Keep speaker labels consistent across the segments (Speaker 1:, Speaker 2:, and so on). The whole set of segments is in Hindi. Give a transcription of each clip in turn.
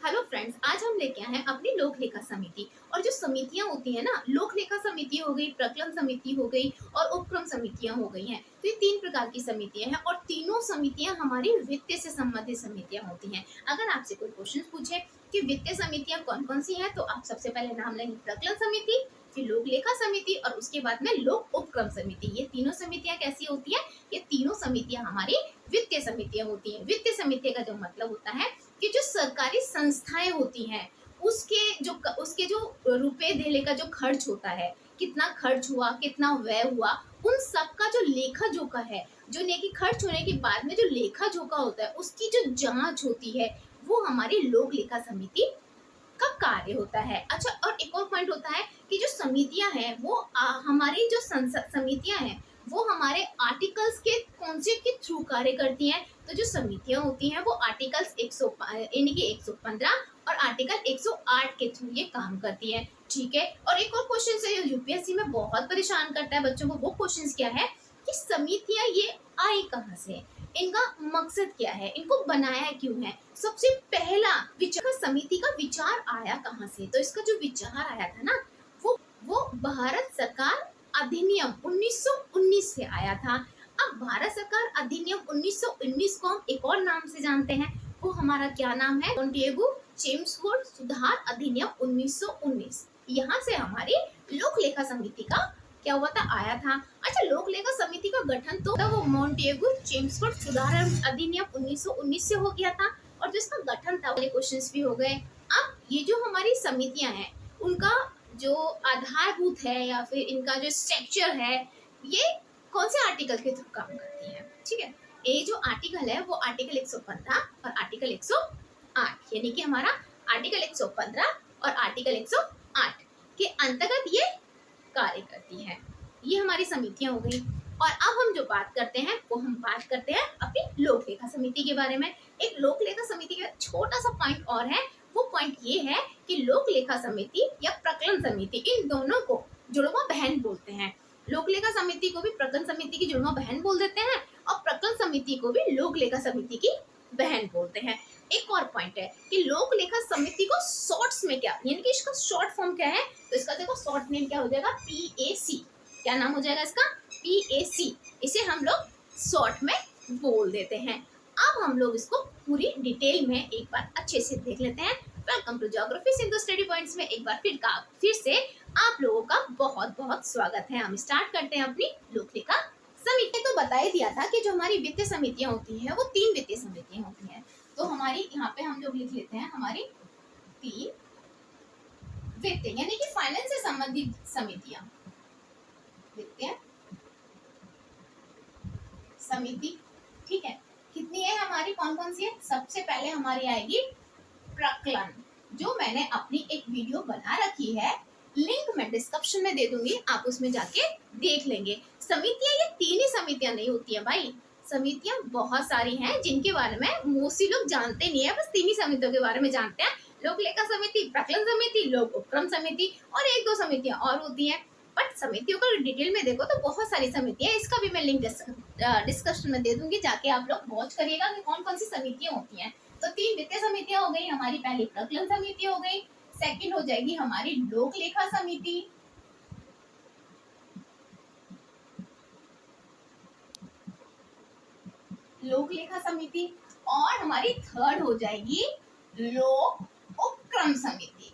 Speaker 1: हेलो फ्रेंड्स, आज हम लेके आए हैं अपनी लोक लेखा समिति। और जो समितियां होती है ना, लोक लेखा समिति हो गई, प्रकलन समिति हो गई और उपक्रम समितियां हो गई हैं। तो ये तीन प्रकार की समितियां हैं और तीनों समितियां हमारी वित्त से संबंधित समितियां होती हैं। अगर आपसे कोई क्वेश्चन पूछे कि वित्तीय समितियां कौन कौन सी हैं, तो आप सबसे पहले नाम लेंगे प्रकलन समिति, फिर लोक लेखा समिति और उसके बाद में लोक उपक्रम समिति। ये तीनों समितियां कैसी होती है? ये तीनों समितियां हमारी वित्तीय समितियां होती हैं। वित्तीय समिति का जो मतलब होता है कि जो सरकारी संस्थाएं होती हैं उसके जो रुपए देने का जो खर्च होता है, कितना खर्च हुआ, कितना व्यय हुआ, उन सब का जो लेखा जोखा है, जो नेकी खर्च होने के बाद में जो लेखा जोखा होता है, उसकी जो जांच होती है, वो हमारी लोक लेखा समिति का कार्य होता है। अच्छा, और एक और पॉइंट होता है कि जो समितियां हैं वो हमारी जो समितियां हैं वो हमारे आर्टिकल्स के कौन से के थ्रू कार्य करती हैं। तो जो समितियां होती हैं वो आर्टिकल्स 115 और आर्टिकल 108 के थ्रू ये काम करती है। ठीक है। और एक और क्वेश्चन से यूपीएससी में बहुत परेशान करता है बच्चों को, वो क्वेश्चन क्या है कि समितियां ये आई कहाँ से, इनका मकसद क्या है, इनको बनाया क्यों है। सबसे पहला विचार समिति का विचार आया कहाँ से? तो इसका जो विचार आया था ना, वो भारत सरकार अधिनियम 1919 से आया था। अब भारत सरकार अधिनियम 1919 को हम एक और नाम से जानते हैं, वो हमारा क्या नाम है? मॉन्टेगू चेम्सफोर्ड सुधार अधिनियम 1919। यहाँ से हमारी लोक लेखा समिति का क्या हुआ था? आया था। अच्छा, लोक लेखा समिति का गठन तो वो मॉन्टेगू चेम्सफोर्ड सुधार अधिनियम 1919 से हो गया था और जो इसका गठन था वाले क्वेश्चंस भी हो गए। अब ये जो हमारी समितियां हैं उनका जो आधारभूत है या फिर इनका जो स्ट्रक्चर है, ये कौन से आर्टिकल के थ्रू काम करती है? ठीक है, ये जो आर्टिकल है वो आर्टिकल 115 और आर्टिकल 108, यानी कि हमारा आर्टिकल 115 और आर्टिकल 108 के अंतर्गत ये कार्य करती है। ये हमारी समितियां हो गई। और अब हम जो बात करते हैं वो हम बात करते हैं अपनी लोक लेखा समिति के बारे में। एक लोक लेखा समिति का छोटा सा पॉइंट और है, वो पॉइंट ये है कि लोक लेखा समिति या प्रकलन समिति, इन दोनों को जुड़वा बहन बोलते हैं। लोक लेखा समिति को भी प्रकलन समिति की जुड़वा बहन बोल देते हैं और प्रकलन समिति को भी लोक लेखा समिति की बहन बोलते हैं। एक और पॉइंट है कि लोक लेखा समिति को शॉर्ट्स में क्या, यानी कि इसका शॉर्ट फॉर्म क्या है? तो इसका देखो शॉर्ट नेम क्या हो जाएगा? PAC। क्या नाम हो जाएगा इसका? PAC। इसे हम लोग शॉर्ट में बोल देते हैं। अब हम लोग इसको पूरी डिटेल में एक बार अच्छे से देख लेते हैं। Welcome to geography Sindhu study points में एक बार फिर से आप लोगों का बहुत बहुत स्वागत है। हम स्टार्ट करते हैं अपनी लोक लेखा समिति। तो बता ही दिया था कि जो हमारी वित्तीय समितियां होती हैं वो तीन वित्तीय समितियां होती हैं। तो हमारी यहाँ पे हम लोग लिख लेते हैं हमारी तीन वित्तीय यानी कि फाइनेंस से संबंधित समितियां। वित्तीय समिति, ठीक है, कितनी है हमारी? कौन कौन सी है? सबसे पहले हमारी आएगी प्रकलन, जो मैंने अपनी एक वीडियो बना रखी है, लिंक मैं डिस्क्रिप्शन में दे दूंगी, आप उसमें जाके देख लेंगे। समितियां ये तीन ही समितियां नहीं होती हैं भाई, समितियां बहुत सारी हैं जिनके बारे में मोस्टली लोग जानते नहीं है, बस तीन ही समितियों के बारे में जानते हैं। लोक लेखा समिति, प्रकलन समिति, लोक उपक्रम समिति और एक दो समितियां और होती हैं। बट समितियों का डिटेल में देखो तो बहुत सारी समितियां, इसका भी मैं लिंक डिस्क्रिप्शन में दे दूंगी, जाके आप लोग वॉच करिएगा कि कौन कौन सी समितियां होती हैं। तो तीन वित्तीय समितियां हो गई हमारी, पहली प्रकलन समिति हो गई, सेकंड हो जाएगी हमारी लोक लेखा समिति, लोक लेखा समिति और हमारी थर्ड हो जाएगी लोक उपक्रम समिति।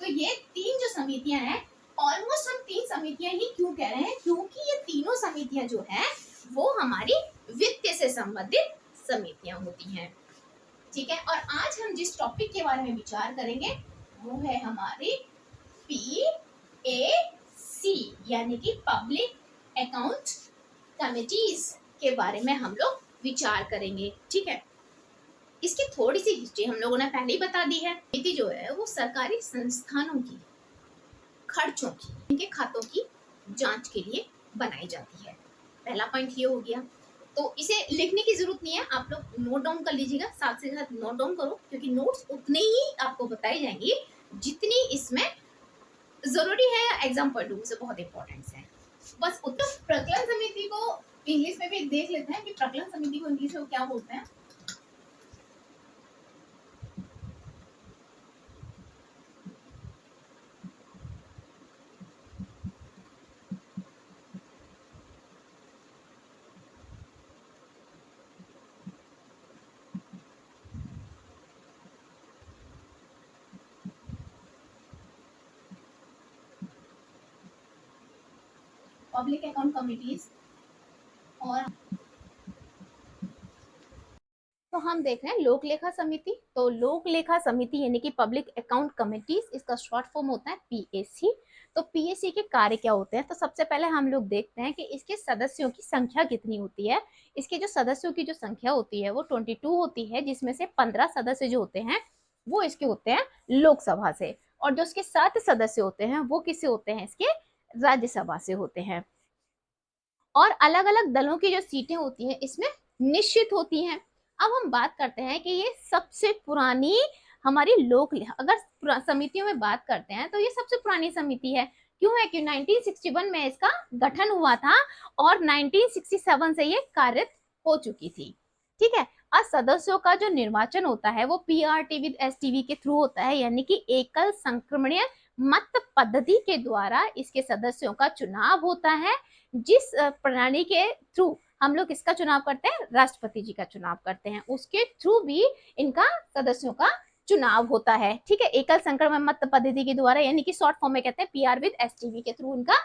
Speaker 1: तो ये तीन जो समितियां हैं, ऑलमोस्ट हम तीन समितियां ही क्यों कह रहे हैं? क्योंकि ये तीनों समितियां जो है वो हमारी वित्त से संबंधित समितियां होती हैं। ठीक है। और आज हम जिस टॉपिक के बारे में विचार करेंगे वो है हमारी PAC यानी कि पब्लिक अकाउंट कमिटीज के बारे में हम लोग विचार करेंगे। ठीक है। इसकी थोड़ी सी हिस्ट्री हम लोगों ने पहले ही बता दी है। नीति जो है वो सरकारी संस्थानों की खर्चों की, इनके खातों की जांच के लिए बनाई जाती है। पहला पॉइंट ये हो गया। तो इसे लिखने की जरूरत नहीं है, आप लोग नोट डाउन कर लीजिएगा, साथ से साथ नोट डाउन करो, क्योंकि नोट्स उतने ही आपको बताई जाएंगी जितनी इसमें जरूरी है, एग्जाम पॉइंट ऑफ व्यू से बहुत इंपॉर्टेंट है। बस उत्तर प्रकलन समिति को इंग्लिश में भी देख लेते हैं कि प्रकलन समिति को इंग्लिश में क्या बोलते हैं। Public account committees. और तो हम देख रहे हैं लोक लेखा समिति। तो लोक लेखा समिति यानी कि पब्लिक अकाउंट कमिटीज, इसका शॉर्ट फॉर्म होता है पीएसी। तो पीएसी के कार्य क्या होते हैं? तो सबसे पहले हम लोग देखते हैं कि इसके सदस्यों की संख्या कितनी होती है। इसके जो सदस्यों की जो संख्या होती है वो 22 होती है, जिसमें से 15 सदस्य जो होते हैं वो इसके होते हैं लोकसभा से, और जो इसके 7 सदस्य होते हैं वो किससे होते हैं? इसके राज्यसभा से होते हैं। और अलग अलग दलों की जो सीटें होती हैं इसमें निश्चित होती हैं। अब हम बात करते हैं कि ये सबसे पुरानी हमारी लोक, अगर समितियों में बात करते हैं तो ये सबसे पुरानी समिति है। क्यों है? कि 1961 में इसका गठन हुआ था और 1967 से ये कार्यरत हो चुकी थी। ठीक है। आज सदस्यों का जो निर्वाचन होता है वो पीआरटी विद एसटीवी के थ्रू होता है, यानी कि एकल संक्रमणीय मत पद्धति के द्वारा इसके सदस्यों का चुनाव होता है। जिस प्रणाली के थ्रू हम लोग किसका चुनाव करते हैं? राष्ट्रपति जी का चुनाव करते हैं, उसके थ्रू भी इनका सदस्यों का चुनाव होता है। ठीक है। एकल संक्रमण मत पद्धति के द्वारा, यानी कि शॉर्ट फॉर्म में कहते हैं पीआर विद एसटीवी के थ्रू इनका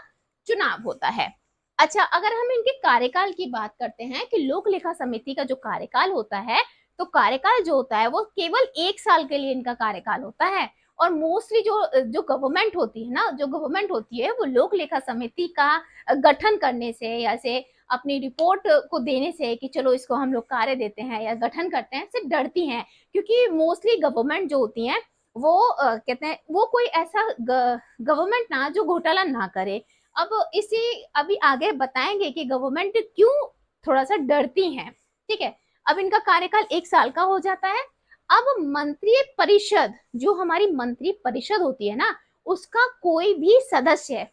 Speaker 1: चुनाव होता है। अच्छा, अगर हम इनके कार्यकाल की बात करते हैं कि लोक लेखा समिति का जो कार्यकाल होता है, तो कार्यकाल जो होता है वो केवल 1 साल के लिए इनका कार्यकाल होता है। और मोस्टली जो गवर्नमेंट होती है ना, जो गवर्नमेंट होती है वो लोक लेखा समिति का गठन करने से या से अपनी रिपोर्ट को देने से कि चलो इसको हम लोग कार्य देते हैं या गठन करते हैं, से डरती हैं। क्योंकि मोस्टली गवर्नमेंट जो होती है वो कहते हैं वो कोई ऐसा गवर्नमेंट ना जो घोटाला ना करे। अब इसी अभी आगे बताएंगे कि गवर्नमेंट क्यों थोड़ा सा डरती हैं। ठीक है। अब इनका कार्यकाल 1 साल का हो जाता है। अब मंत्री परिषद, जो हमारी मंत्री परिषद होती है ना, उसका कोई भी सदस्य,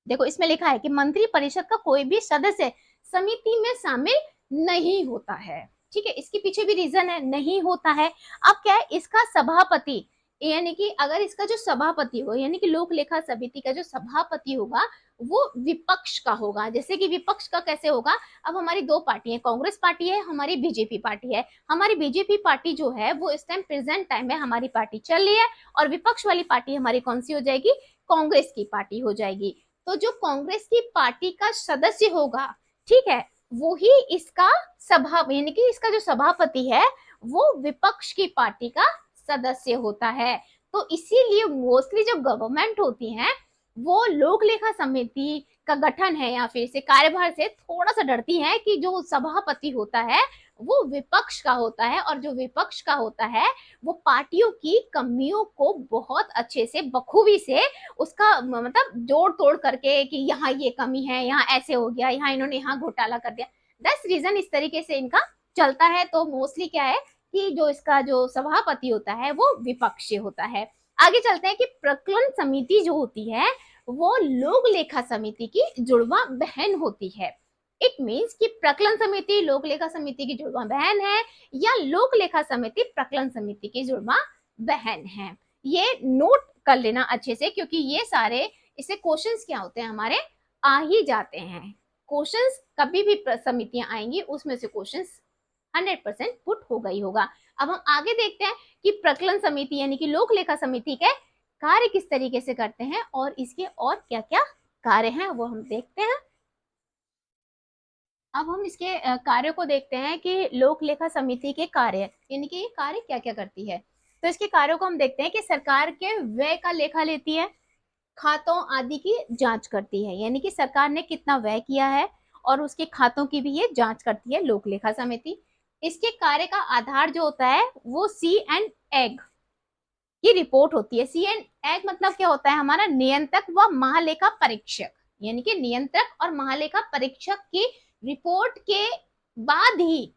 Speaker 1: देखो इसमें लिखा है कि मंत्री परिषद का कोई भी सदस्य समिति में शामिल नहीं होता है। ठीक है। इसके पीछे भी रीजन है, नहीं होता है। अब क्या है? इसका सभापति, यानी कि अगर इसका जो सभापति हो, यानी कि लोक लेखा समिति का जो सभापति होगा वो विपक्ष का होगा। जैसे कि विपक्ष का कैसे होगा? अब हमारी 2 पार्टी है, कांग्रेस पार्टी है, हमारी बीजेपी पार्टी है। हमारी बीजेपी पार्टी जो है वो इस टाइम प्रेजेंट टाइम में हमारी पार्टी चल रही है, और विपक्ष वाली पार्टी हमारी कौन सी हो जाएगी? कांग्रेस की पार्टी हो जाएगी। तो जो कांग्रेस की पार्टी का सदस्य होगा, ठीक है, वो ही इसका सभा, यानी कि इसका जो सभापति है वो विपक्ष की पार्टी का सदस्य होता है। तो इसीलिए मोस्टली जो गवर्नमेंट होती है वो लोक लेखा समिति का गठन है या फिर इसे कार्यभार से थोड़ा सा डरती है कि जो सभापति होता है वो विपक्ष का होता है, और जो विपक्ष का होता है वो पार्टियों की कमियों को बहुत अच्छे से बखूबी से उसका मतलब जोड़ तोड़ करके कि यहाँ ये कमी है, यहाँ ऐसे हो गया, यहाँ इन्होंने यहाँ घोटाला कर दिया, दस रीजन इस तरीके से इनका चलता है। तो मोस्टली क्या है कि जो इसका जो सभापति होता है वो विपक्षी होता है। आगे चलते हैं कि प्रकलन समिति जो होती है वो लोक लेखा समिति की जुड़वा बहन होती है। इट मीन्स कि प्रकलन समिति लोक लेखा समिति की जुड़वा बहन है, या लोक लेखा समिति प्रकलन समिति की जुड़वा बहन है। ये नोट कर लेना अच्छे से, क्योंकि ये सारे इससे क्वेश्चंस क्या होते हैं हमारे आ ही जाते हैं। क्वेश्चंस कभी भी समितियां आएंगी उसमें से क्वेश्चंस 100% पुट होगा ही होगा। अब हम आगे देखते हैं कि प्रकलन समिति यानी कि लोक लेखा समिति के कार्य किस तरीके से करते हैं और इसके और क्या क्या कार्य हैं वो हम देखते हैं। अब हम इसके कार्यों को देखते हैं कि लोक लेखा समिति के कार्य, यानी कि ये कार्य क्या क्या करती है। तो इसके कार्यों को हम देखते हैं कि सरकार के व्यय का लेखा लेती है, खातों आदि की जांच करती है, यानी कि सरकार ने कितना व्यय किया है और उसके खातों की भी ये जांच करती है लोक लेखा समिति। इसके कार्य का आधार जो होता है वो सी एंड एग की रिपोर्ट होती है। सी एंड एग मतलब क्या होता है? हमारा नियंत्रक व महालेखा परीक्षक, यानी कि नियंत्रक और महालेखा परीक्षक की रिपोर्ट के बाद ही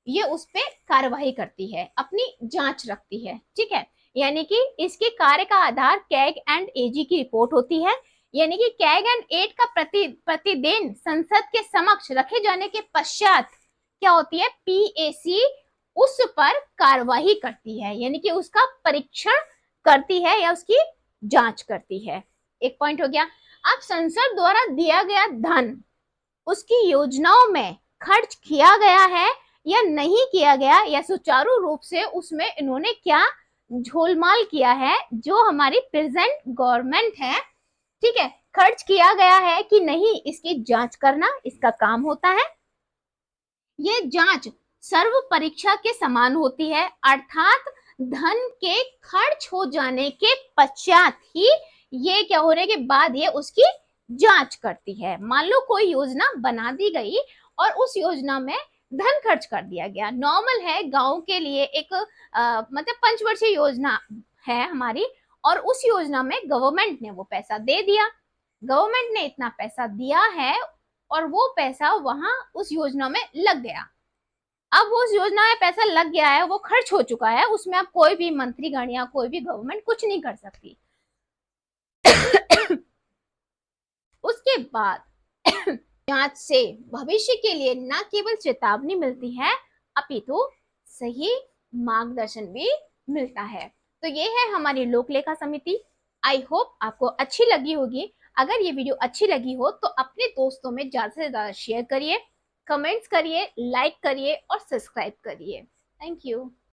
Speaker 1: ये उस पर कार्यवाही करती है, अपनी जांच रखती है। ठीक है। यानी कि इसके कार्य का आधार कैग एंड एजी की रिपोर्ट होती है,
Speaker 2: यानी कि कैग एंड एड का प्रतिदिन संसद के समक्ष रखे जाने के पश्चात क्या होती है, पीएसी उस पर कार्यवाही करती है, यानी कि उसका परीक्षण करती है या उसकी जांच करती है। एक पॉइंट हो गया। अब संसद द्वारा दिया गया धन उसकी योजनाओं में खर्च किया गया है या नहीं किया गया, या सुचारू रूप से उसमें इन्होंने क्या झोलमाल किया है, जो हमारी प्रेजेंट गवर्नमेंट है, ठीक है, खर्च किया गया है कि नहीं, इसकी जांच करना इसका काम होता है। ये जांच सर्व परीक्षा के समान होती है, अर्थात धन के खर्च हो जाने के पश्चात ही, ये क्या होने के बाद ये उसकी जांच करती है। मान लो कोई योजना बना दी गई और उस योजना में धन खर्च कर दिया गया, नॉर्मल है गांव के लिए एक मतलब पंचवर्षीय योजना है हमारी, और उस योजना में गवर्नमेंट ने वो पैसा दे दिया, गवर्नमेंट ने इतना पैसा दिया है और वो पैसा वहां उस योजना में लग गया। अब उस योजना में पैसा लग गया है, वो खर्च हो चुका है, उसमें अब कोई भी मंत्रीगण या कोई भी गवर्नमेंट कुछ नहीं कर सकती। उसके बाद जांच से भविष्य के लिए न केवल चेतावनी मिलती है अपितु सही मार्गदर्शन भी मिलता है। तो ये है हमारी लोक लेखा समिति। आई होप आपको अच्छी लगी होगी। अगर ये वीडियो अच्छी लगी हो तो अपने दोस्तों में ज्यादा से ज्यादा शेयर करिए, कमेंट्स करिए, लाइक करिए और सब्सक्राइब करिए। Thank you.